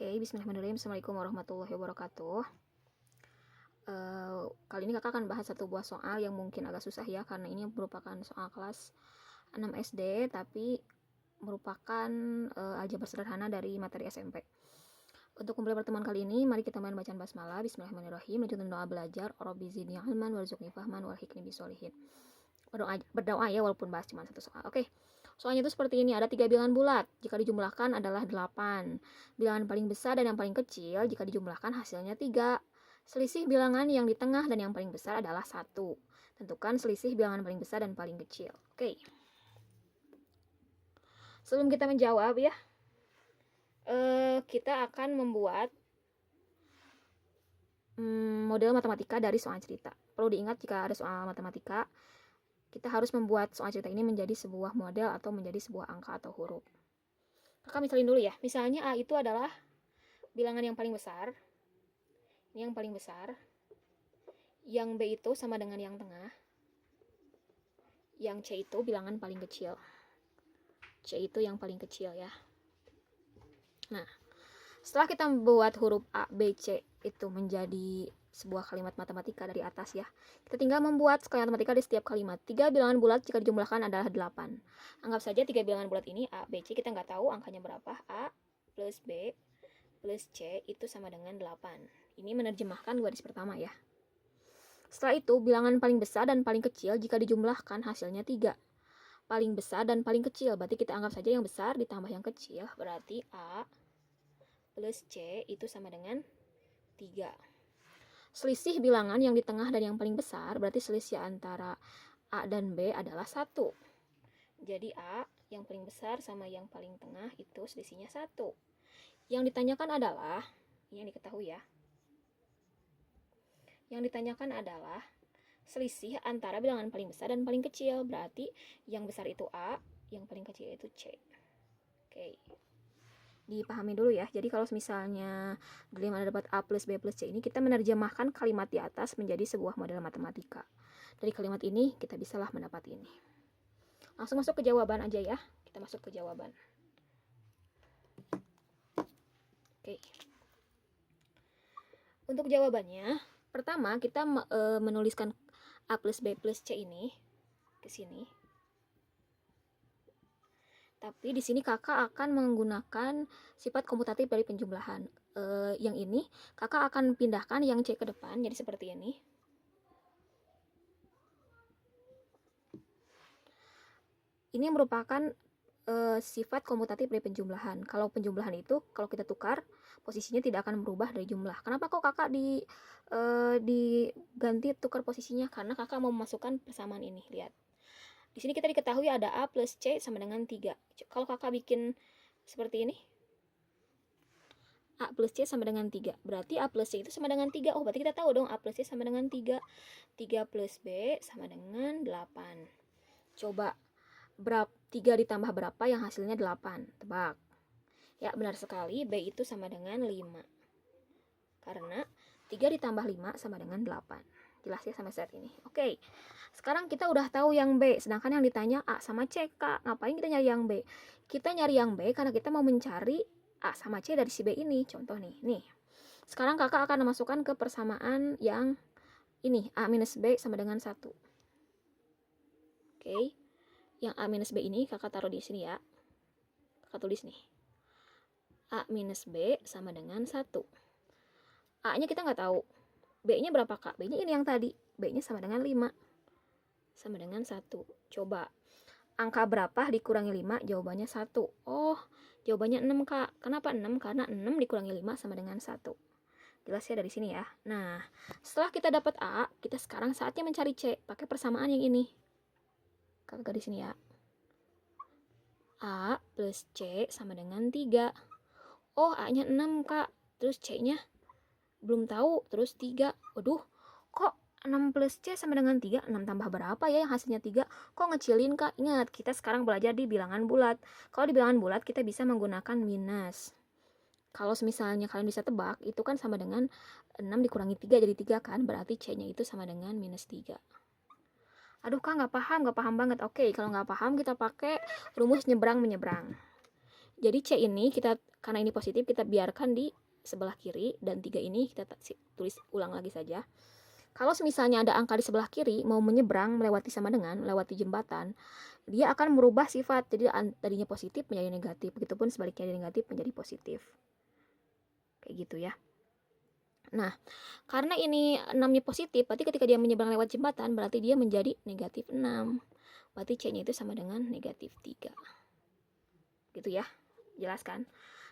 Oke, bismillahirrahmanirrahim. Assalamualaikum warahmatullahi wabarakatuh. Kali ini kakak akan bahas satu buah soal yang mungkin agak susah ya, karena ini merupakan soal kelas 6 SD, tapi merupakan aljabar sederhana dari materi SMP. Untuk memulai pertemuan kali ini, mari kita main bacaan basmalah. Bismillahirrahmanirrahim. Lanjutkan doa belajar. Rabbi zidni ilman warzuqni fahman walhiqni bisolihin. Berdoa ya, walaupun bahas cuma satu soal. Oke. Soalnya itu seperti ini, ada 3 bilangan bulat, jika dijumlahkan adalah 8. Bilangan paling besar dan yang paling kecil, jika dijumlahkan hasilnya 3. Selisih bilangan yang di tengah dan yang paling besar adalah 1. Tentukan selisih bilangan paling besar dan paling kecil. Oke. Sebelum kita menjawab ya, kita akan membuat model matematika dari soal cerita. Perlu diingat, jika ada soal matematika, kita harus membuat soal cerita ini menjadi sebuah model atau menjadi sebuah angka atau huruf. Kakak misalin dulu ya. Misalnya A itu adalah bilangan yang paling besar. Ini yang paling besar. Yang B itu sama dengan yang tengah. Yang C itu bilangan paling kecil. C itu yang paling kecil ya. Nah, setelah kita membuat huruf A, B, C itu menjadi sebuah kalimat matematika dari atas ya, kita tinggal membuat skala matematika di setiap kalimat. 3 bilangan bulat jika dijumlahkan adalah 8. Anggap saja 3 bilangan bulat ini A, B, C, kita nggak tahu angkanya berapa. A plus B plus C itu sama dengan 8. Ini menerjemahkan garis pertama ya. Setelah itu, bilangan paling besar dan paling kecil jika dijumlahkan hasilnya 3. Paling besar dan paling kecil, berarti kita anggap saja yang besar ditambah yang kecil, berarti A plus C itu sama dengan 3. Selisih bilangan yang di tengah dan yang paling besar, berarti selisih antara A dan B adalah 1. Jadi A yang paling besar sama yang paling tengah itu selisihnya 1. Yang ditanyakan adalah, ini yang diketahui ya, yang ditanyakan adalah selisih antara bilangan paling besar dan paling kecil, berarti yang besar itu A, yang paling kecil itu C. Oke. Dipahami dulu ya. Jadi kalau misalnya dari mana dapat A plus B plus C ini, kita menerjemahkan kalimat di atas menjadi sebuah model matematika. Dari kalimat ini kita bisalah mendapat ini. Langsung masuk ke jawaban aja ya. Kita masuk ke jawaban. Oke. Untuk jawabannya, pertama kita menuliskan A plus B plus C ini ke sini. Tapi di sini kakak akan menggunakan sifat komutatif dari penjumlahan. Yang ini kakak akan pindahkan yang C ke depan, jadi seperti ini. Ini merupakan sifat komutatif dari penjumlahan. Kalau penjumlahan itu, kalau kita tukar, posisinya tidak akan berubah dari jumlah. Kenapa kok kakak diganti tukar posisinya? Karena kakak mau memasukkan persamaan ini. Lihat. Di sini kita diketahui ada A plus C sama dengan 3. Kalau kakak bikin seperti ini, A plus C sama dengan 3. Berarti A plus C itu sama dengan 3. Oh, berarti kita tahu dong A plus C sama dengan 3. 3 plus B sama dengan 8. Coba 3 ditambah berapa yang hasilnya 8? Tebak. Ya, benar sekali. B itu sama dengan 5. Karena 3 ditambah 5 sama dengan 8. Jelas ya sampai saat ini. Oke. Sekarang kita udah tahu yang B, sedangkan yang ditanya A sama C, Kak. Ngapain kita nyari yang B? Kita nyari yang B karena kita mau mencari A sama C dari si B ini. Contoh nih. Nih. Sekarang kakak akan memasukkan ke persamaan yang ini. A minus B sama dengan 1. Oke. Yang A minus B ini kakak taruh di sini ya. Kakak tulis nih. A minus B sama dengan 1. A-nya kita nggak tahu. B-nya berapa, Kak? B-nya ini yang tadi. B-nya sama dengan 5. Sama dengan 1. Coba. Angka berapa dikurangi 5? Jawabannya 1. Oh, jawabannya 6, Kak. Kenapa 6? Karena 6 dikurangi 5 sama dengan 1. Jelas ya dari sini ya. Nah, setelah kita dapat A, kita sekarang saatnya mencari C. Pakai persamaan yang ini. Kakak di sini ya. A plus C sama dengan 3. Oh, A-nya 6, Kak. Terus C-nya belum tahu, terus 3. Waduh, kok 6 plus C sama dengan 3? 6 tambah berapa ya yang hasilnya 3? Kok ngecilin, Kak? Ingat, kita sekarang belajar di bilangan bulat. Kalau di bilangan bulat kita bisa menggunakan minus. Kalau misalnya kalian bisa tebak, itu kan sama dengan 6 dikurangi 3 jadi 3 kan? Berarti C-nya itu sama dengan minus 3. Aduh, Kak, nggak paham banget. Oke, kalau nggak paham kita pakai rumus nyebrang-menyebrang. Jadi C ini karena ini positif, kita biarkan di sebelah kiri, dan 3 ini kita tulis ulang lagi saja. Kalau misalnya ada angka di sebelah kiri mau menyeberang melewati jembatan, dia akan merubah sifat. Jadi tadinya positif menjadi negatif, begitupun sebaliknya dari negatif menjadi positif. Kayak gitu ya. Nah, karena ini 6-nya positif, berarti ketika dia menyeberang lewat jembatan, berarti dia menjadi negatif 6. Berarti C-nya itu sama dengan negatif 3. Gitu ya, jelas kan?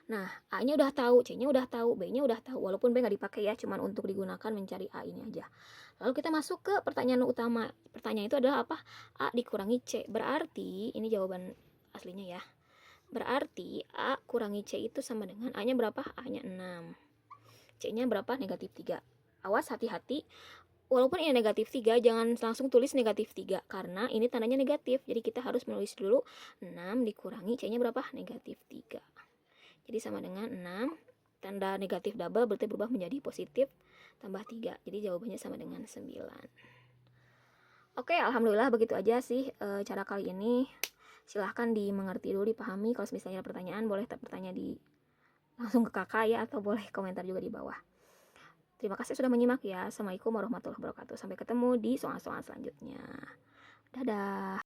Nah, A-nya udah tahu, C-nya udah tahu, B-nya udah tahu. Walaupun B nggak dipakai ya, cuman untuk digunakan mencari A ini aja. Lalu kita masuk ke pertanyaan utama. Pertanyaan itu adalah apa? A dikurangi C. Berarti, ini jawaban aslinya ya. Berarti A kurangi C itu sama dengan A-nya berapa? A-nya 6. C-nya berapa? Negatif 3. Awas, hati-hati. Walaupun ini negatif 3, jangan langsung tulis negatif 3. Karena ini tandanya negatif. Jadi kita harus menulis dulu 6 dikurangi C-nya berapa? Negatif 3. Jadi sama dengan 6, tanda negatif double berarti berubah menjadi positif, tambah 3. Jadi jawabannya sama dengan 9. Oke, alhamdulillah begitu aja sih cara kali ini. Silahkan dimengerti dulu, dipahami. Kalau misalnya ada pertanyaan, boleh bertanya langsung ke kakak ya, atau boleh komentar juga di bawah. Terima kasih sudah menyimak ya. Assalamualaikum warahmatullahi wabarakatuh. Sampai ketemu di soal-soal selanjutnya. Dadah.